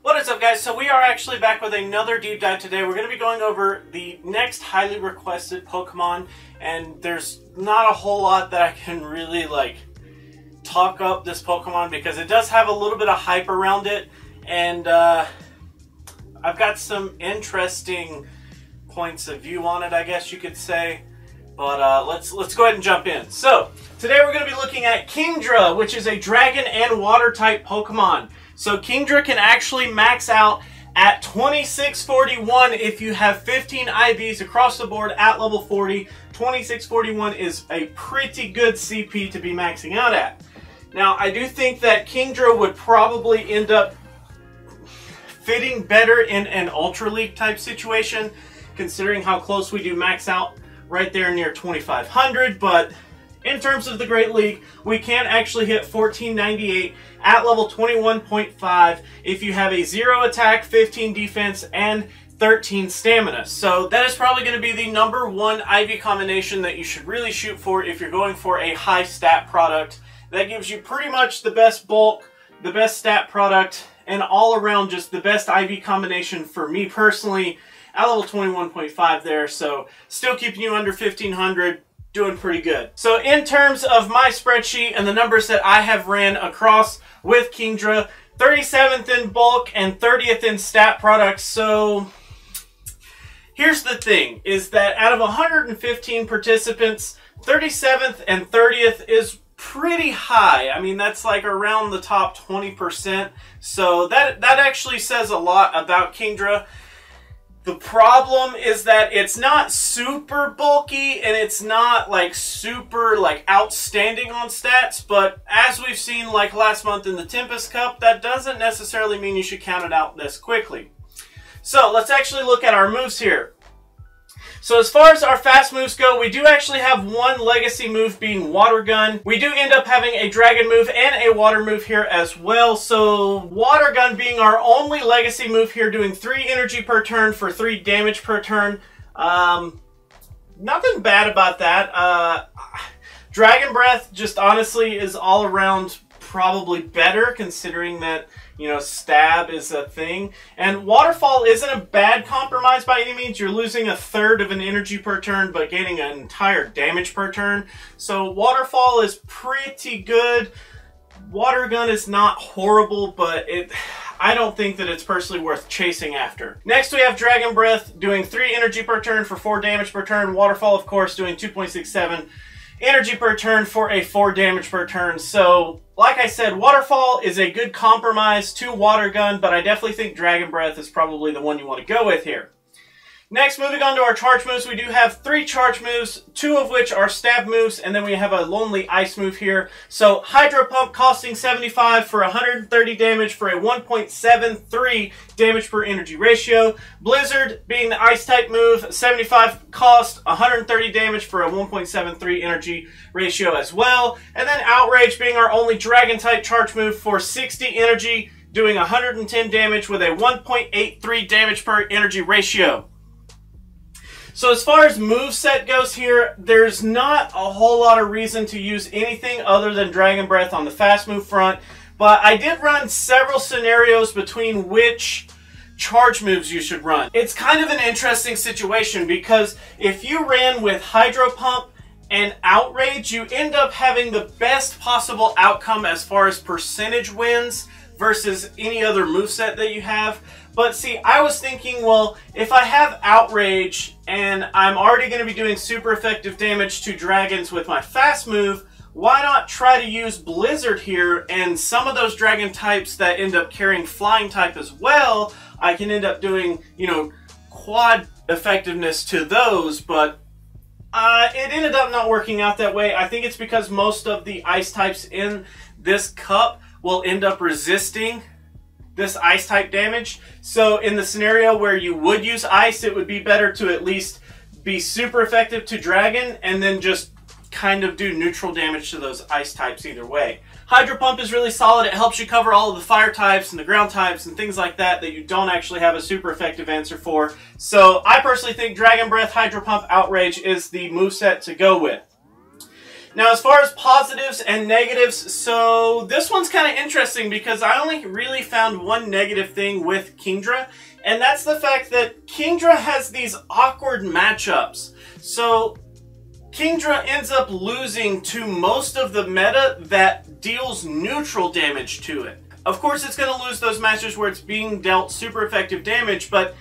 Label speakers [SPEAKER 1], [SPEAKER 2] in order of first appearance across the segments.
[SPEAKER 1] What is up, guys? So we are actually back with another deep dive today. We're going to be going over the next highly requested Pokemon, and there's not a whole lot that I can really talk up this Pokemon because it does have a little bit of hype around it, and I've got some interesting points of view on it, I guess you could say. But let's go ahead and jump in. So today we're going to be looking at Kingdra, which is a dragon and water type Pokemon. So Kingdra can actually max out at 2641 if you have 15 IVs across the board at level 40. 2641 is a pretty good CP to be maxing out at. Now, I do think that Kingdra would probably end up fitting better in an Ultra League type situation, considering how close we do max out right there near 2500, but in terms of the Great League, we can actually hit 1498 at level 21.5 if you have a 0 attack, 15 defense, and 13 stamina. So that is probably going to be the #1 IV combination that you should really shoot for if you're going for a high stat product. That gives you pretty much the best bulk, the best stat product, and all around just the best IV combination for me personally at level 21.5 there. So still keeping you under 1500. Doing pretty good. So in terms of my spreadsheet and the numbers that I have ran across with Kingdra, 37th in bulk and 30th in stat products. So here's the thing, is that out of 115 participants, 37th and 30th is pretty high. I mean, that's like around the top 20%. So that actually says a lot about Kingdra. The problem is that it's not super bulky and it's not super outstanding on stats, but as we've seen last month in the Tempest Cup, that doesn't necessarily mean you should count it out this quickly. So let's actually look at our moves here. So as far as our fast moves go, we do actually have one legacy move being Water Gun. We do end up having a Dragon move and a Water move here as well. So Water Gun being our only legacy move here, doing 3 energy per turn for 3 damage per turn. Nothing bad about that. Dragon Breath just honestly is all around probably better, considering that, you know, stab is a thing. And Waterfall isn't a bad compromise by any means. You're losing 1/3 of an energy per turn, but gaining an entire damage per turn. So Waterfall is pretty good. Water Gun is not horrible, but I don't think that it's personally worth chasing after. Next we have Dragon Breath, doing 3 energy per turn for 4 damage per turn. Waterfall, of course, doing 2.67 energy per turn for a 4 damage per turn. So, like I said, Waterfall is a good compromise to Water Gun, but I definitely think Dragon Breath is probably the one you want to go with here. Next, moving on to our charge moves, we do have 3 charge moves, 2 of which are stab moves, and then we have a Lonely Ice move here. So, Hydro Pump costing 75 for 130 damage for a 1.73 damage per energy ratio. Blizzard being the Ice type move, 75 cost, 130 damage for a 1.73 energy ratio as well. And then Outrage being our only Dragon type charge move for 60 energy, doing 110 damage with a 1.83 damage per energy ratio. So as far as moveset goes here, there's not a whole lot of reason to use anything other than Dragon Breath on the fast move front, but I did run several scenarios between which charge moves you should run. It's kind of an interesting situation because if you ran with Hydro Pump and Outrage, you end up having the best possible outcome as far as percentage wins versus any other moveset that you have. But see, I was thinking, well, if I have Outrage and I'm already going to be doing super effective damage to dragons with my fast move, why not try to use Blizzard here, and some of those dragon types that end up carrying flying type as well, I can end up doing, you know, quad effectiveness to those, but it ended up not working out that way. I think it's because most of the ice types in this cup will end up resisting this ice type damage. So in the scenario where you would use ice, it would be better to at least be super effective to dragon and then just kind of do neutral damage to those ice types either way. Hydro Pump is really solid. It helps you cover all of the fire types and the ground types and things like that that you don't actually have a super effective answer for. So I personally think Dragon Breath, Hydro Pump, Outrage is the moveset to go with. Now, as far as positives and negatives, so this one's kind of interesting because I only really found one negative thing with Kingdra, and that's the fact that Kingdra has these awkward matchups. So Kingdra ends up losing to most of the meta that deals neutral damage to it. Of course, it's going to lose those matches where it's being dealt super effective damage, but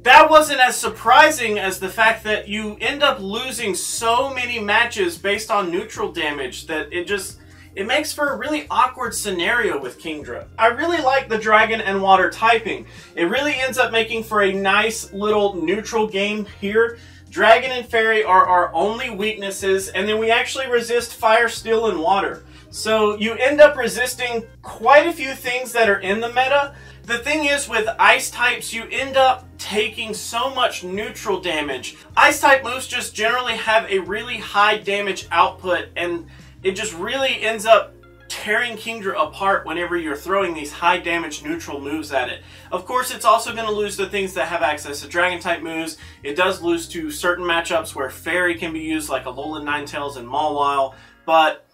[SPEAKER 1] that wasn't as surprising as the fact that you end up losing so many matches based on neutral damage that it makes for a really awkward scenario with Kingdra. I really like the dragon and water typing. It really ends up making for a nice little neutral game here. Dragon and fairy are our only weaknesses, and then we actually resist fire, steel, and water. So you end up resisting quite a few things that are in the meta. The thing is, with ice types, you end up taking so much neutral damage. Ice type moves just generally have a really high damage output, and it just really ends up tearing Kingdra apart whenever you're throwing these high damage neutral moves at it. Of course, it's also going to lose the things that have access to dragon type moves. It does lose to certain matchups where fairy can be used, like Alolan Ninetales and Mawile, but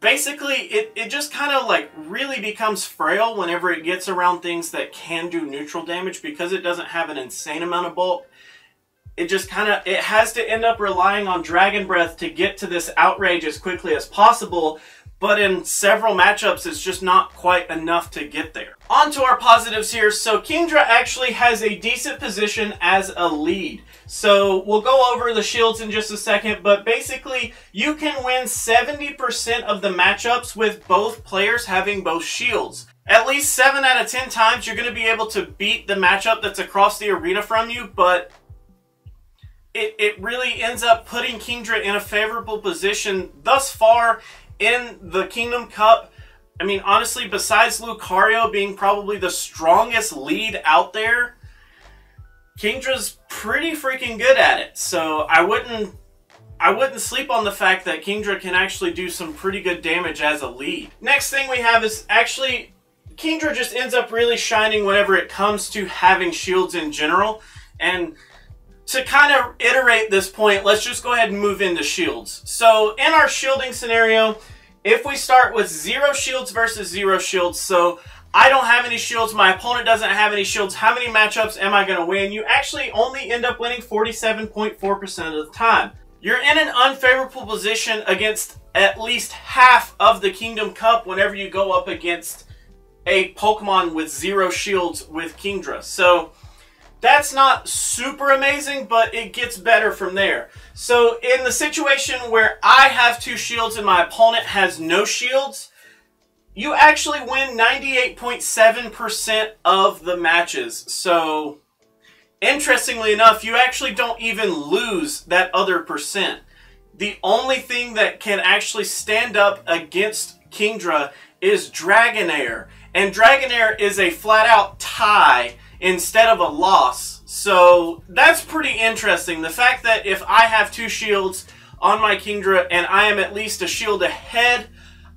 [SPEAKER 1] basically, it just kind of like really becomes frail whenever it gets around things that can do neutral damage because it doesn't have an insane amount of bulk. It just it has to end up relying on Dragon Breath to get to this outrage as quickly as possible, but in several matchups, it's just not quite enough to get there. On to our positives here. So Kingdra actually has a decent position as a lead. So we'll go over the shields in just a second, but basically you can win 70% of the matchups with both players having both shields. At least 7 out of 10 times you're going to be able to beat the matchup that's across the arena from you, but it really ends up putting Kingdra in a favorable position thus far in the Kingdom Cup. I mean, honestly, besides Lucario being probably the strongest lead out there, Kingdra's pretty freaking good at it. So I wouldn't sleep on the fact that Kingdra can actually do some pretty good damage as a lead. Next thing we have is actually Kingdra just ends up really shining whenever it comes to having shields in general. And to kind of iterate this point, let's just go ahead and move into shields. So in our shielding scenario, if we start with 0 shields versus 0 shields, so I don't have any shields, my opponent doesn't have any shields, how many matchups am I going to win? You actually only end up winning 47.4% of the time. You're in an unfavorable position against at least half of the Kingdom Cup whenever you go up against a Pokemon with 0 shields with Kingdra. So that's not super amazing, but it gets better from there. So in the situation where I have 2 shields and my opponent has no shields, you actually win 98.7% of the matches. So interestingly enough, you actually don't even lose that other percent. The only thing that can actually stand up against Kingdra is Dragonair. And Dragonair is a flat-out tie instead of a loss. So that's pretty interesting. The fact that if I have 2 shields on my Kingdra and I am at least a shield ahead,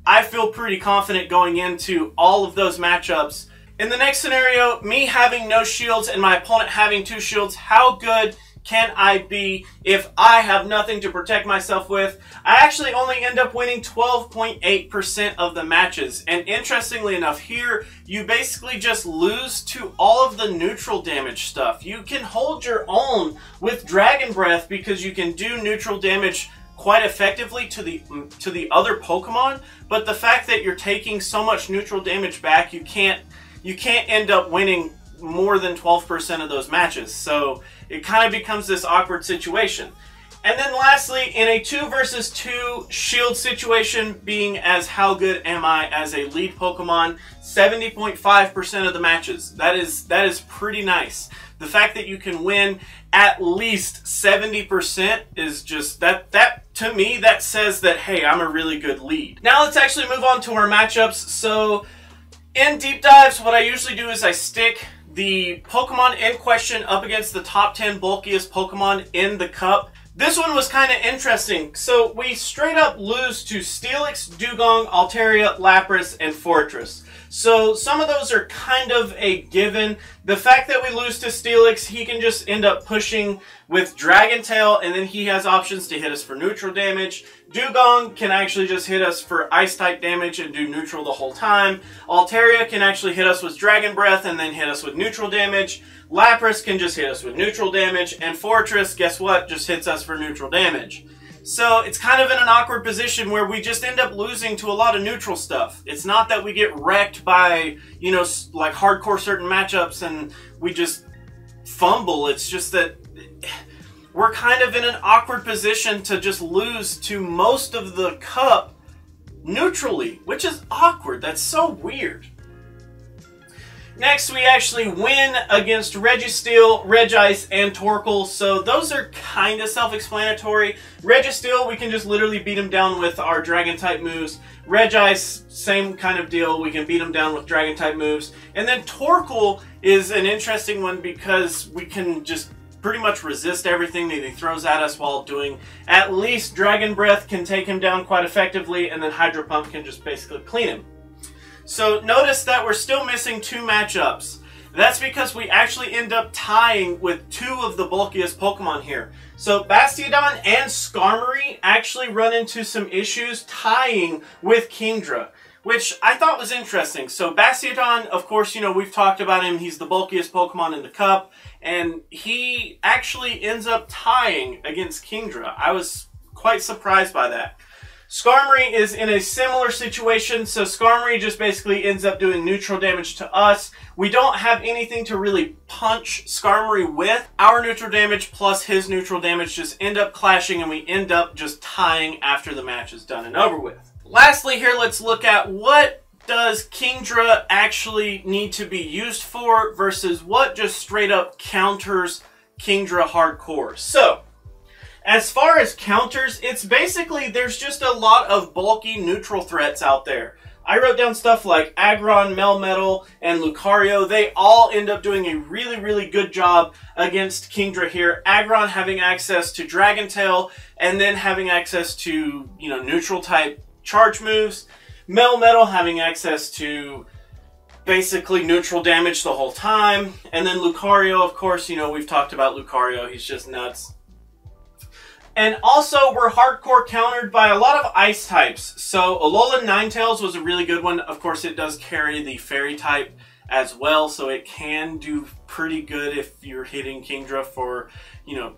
[SPEAKER 1] I feel pretty confident going into all of those matchups. In the next scenario, me having no shields and my opponent having 2 shields, how good can I be if I have nothing to protect myself with? I actually only end up winning 12.8% of the matches. And interestingly enough, here, you basically just lose to all of the neutral damage stuff. You can hold your own with Dragon Breath because you can do neutral damage quite effectively to the other Pokemon, but the fact that you're taking so much neutral damage back, you can't end up winning more than 12% of those matches. So it kind of becomes this awkward situation. And then lastly, in a 2 versus 2 shield situation, being as how good am I as a lead Pokemon, 70.5% of the matches. That is pretty nice. The fact that you can win at least 70% is just, that to me, that says that, hey, I'm a really good lead. Now let's actually move on to our matchups. So in deep dives, what I usually do is I stick the Pokemon in question up against the top 10 bulkiest Pokemon in the cup. This one was kind of interesting. So we straight up lose to Steelix, Dugong, Altaria, Lapras, and Fortress. So some of those are kind of a given. The fact that we lose to Steelix, he can just end up pushing with Dragon Tail, and then he has options to hit us for neutral damage. Dugong can actually just hit us for ice type damage and do neutral the whole time. Altaria can actually hit us with Dragon Breath and then hit us with neutral damage. Lapras can just hit us with neutral damage. And Fortress, guess what, just hits us for neutral damage. So it's kind of in an awkward position where we just end up losing to a lot of neutral stuff. It's not that we get wrecked by, you know, like hardcore certain matchups and we just fumble. It's just that we're kind of in an awkward position to just lose to most of the cup neutrally, which is awkward. That's so weird. Next, we actually win against Registeel, Regice, and Torkoal, so those are kind of self-explanatory. Registeel, we can just literally beat him down with our Dragon-type moves. Regice, same kind of deal, we can beat him down with Dragon-type moves. And then Torkoal is an interesting one because we can just pretty much resist everything that he throws at us while doing at least Dragon Breath can take him down quite effectively, and then Hydro Pump can just basically clean him. So notice that we're still missing 2 matchups. That's because we actually end up tying with 2 of the bulkiest Pokemon here. So Bastiodon and Skarmory actually run into some issues tying with Kingdra, which I thought was interesting. So Bastiodon, of course, you know, we've talked about him. He's the bulkiest Pokemon in the cup, and he actually ends up tying against Kingdra. I was quite surprised by that. Skarmory is in a similar situation, so Skarmory just basically ends up doing neutral damage to us. We don't have anything to really punch Skarmory with. Our neutral damage plus his neutral damage just end up clashing, and we end up just tying after the match is done and over with. Lastly here, let's look at what does Kingdra actually need to be used for versus what just straight up counters Kingdra hardcore. So, as far as counters, it's basically, there's just a lot of bulky neutral threats out there. I wrote down stuff like Aggron, Melmetal, and Lucario. They all end up doing a really, really good job against Kingdra here. Aggron having access to Dragon Tail, and then having access to, you know, neutral type charge moves. Melmetal having access to basically neutral damage the whole time. And then Lucario, of course, you know, we've talked about Lucario. He's just nuts. And also, we're hardcore countered by a lot of ice types. So, Alolan Ninetales was a really good one. Of course, it does carry the fairy type as well, so it can do pretty good if you're hitting Kingdra for, you know,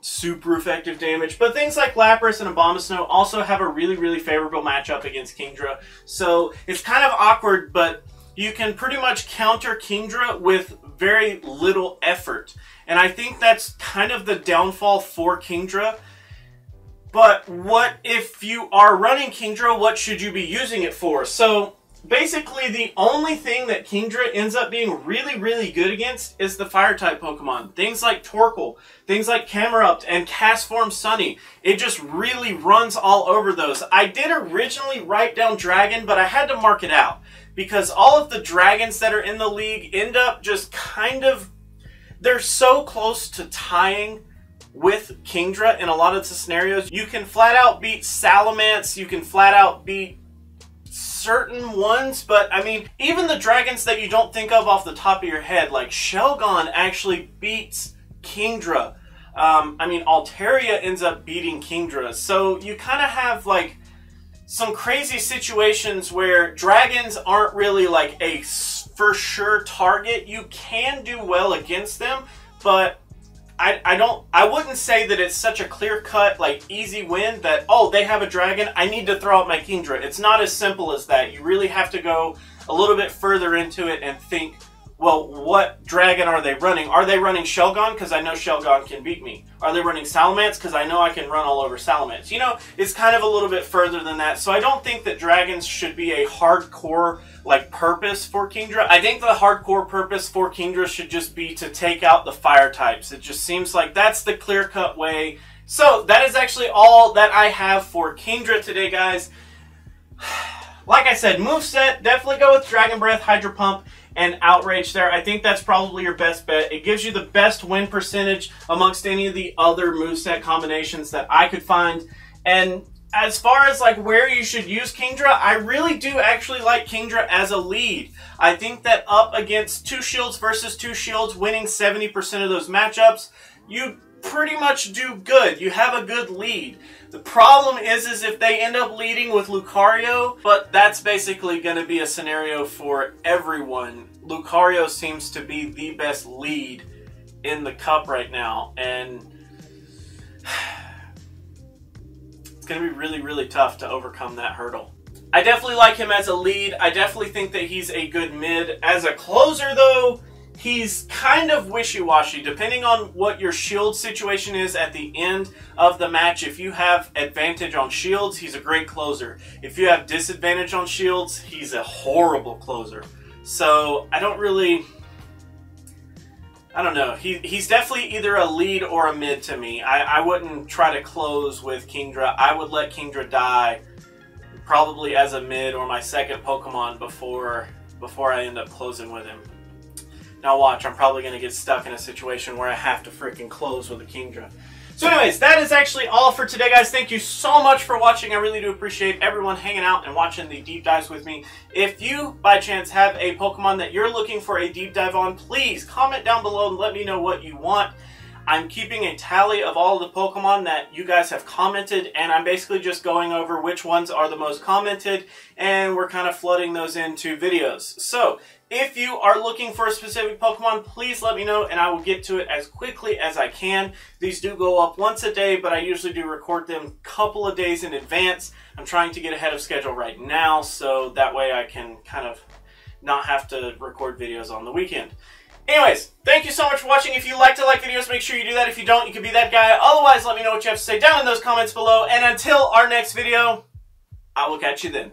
[SPEAKER 1] super effective damage. But things like Lapras and Abomasnow also have a really, really favorable matchup against Kingdra. So, it's kind of awkward, but you can pretty much counter Kingdra with very little effort. And I think that's kind of the downfall for Kingdra. But what if you are running Kingdra, what should you be using it for? So basically the only thing that Kingdra ends up being really, really good against is the fire-type Pokemon. Things like Torkoal, things like Camerupt, and Castform Sunny. It just really runs all over those. I did originally write down Dragon, but I had to mark it out. Because all of the dragons that are in the league end up just kind of, they're so close to tying with Kingdra in a lot of the scenarios. You can flat out beat Salamence, you can flat out beat certain ones, but I mean, even the dragons that you don't think of off the top of your head, like Shelgon actually beats Kingdra. I mean, Altaria ends up beating Kingdra. So you kind of have like some crazy situations where dragons aren't really like a for sure target. You can do well against them, but I wouldn't say that it's such a clear-cut, like, easy win that, oh, they have a dragon, I need to throw out my Kingdra. It's not as simple as that. You really have to go a little bit further into it and think, well, what dragon are they running? Are they running Shelgon? Because I know Shelgon can beat me. Are they running Salamence? Because I know I can run all over Salamence. You know, it's kind of a little bit further than that. So I don't think that dragons should be a hardcore, like, purpose for Kingdra. I think the hardcore purpose for Kingdra should just be to take out the fire types. It just seems like that's the clear-cut way. So that is actually all that I have for Kingdra today, guys. Like I said, moveset, definitely go with Dragon Breath, Hydro Pump, and Outrage there. I think that's probably your best bet. It gives you the best win percentage amongst any of the other moveset combinations that I could find. And as far as like where you should use Kingdra, I really do actually like Kingdra as a lead. I think that up against 2 shields versus 2 shields, winning 70% of those matchups, you pretty much do good. You have a good lead. The problem is if they end up leading with Lucario, but that's basically going to be a scenario for everyone. Lucario seems to be the best lead in the cup right now, and it's going to be really, really tough to overcome that hurdle. I definitely like him as a lead. I definitely think that he's a good mid. As a closer, though, he's kind of wishy-washy, depending on what your shield situation is at the end of the match. If you have advantage on shields, he's a great closer. If you have disadvantage on shields, he's a horrible closer. So, I don't know. He's definitely either a lead or a mid to me. I wouldn't try to close with Kingdra. I would let Kingdra die probably as a mid or my second Pokemon before I end up closing with him. Now watch, I'm probably going to get stuck in a situation where I have to freaking close with a Kingdra. So anyways, that is actually all for today, guys. Thank you so much for watching. I really do appreciate everyone hanging out and watching the deep dives with me. If you, by chance, have a Pokemon that you're looking for a deep dive on, please comment down below and let me know what you want. I'm keeping a tally of all the Pokemon that you guys have commented, and I'm basically just going over which ones are the most commented, and we're kind of flooding those into videos. So, if you are looking for a specific Pokemon, please let me know, and I will get to it as quickly as I can. These do go up once a day, but I usually do record them a couple of days in advance. I'm trying to get ahead of schedule right now, so that way I can kind of not have to record videos on the weekend. Anyways, thank you so much for watching. If you like to like videos, make sure you do that. If you don't, you can be that guy. Otherwise, let me know what you have to say down in those comments below. And until our next video, I will catch you then.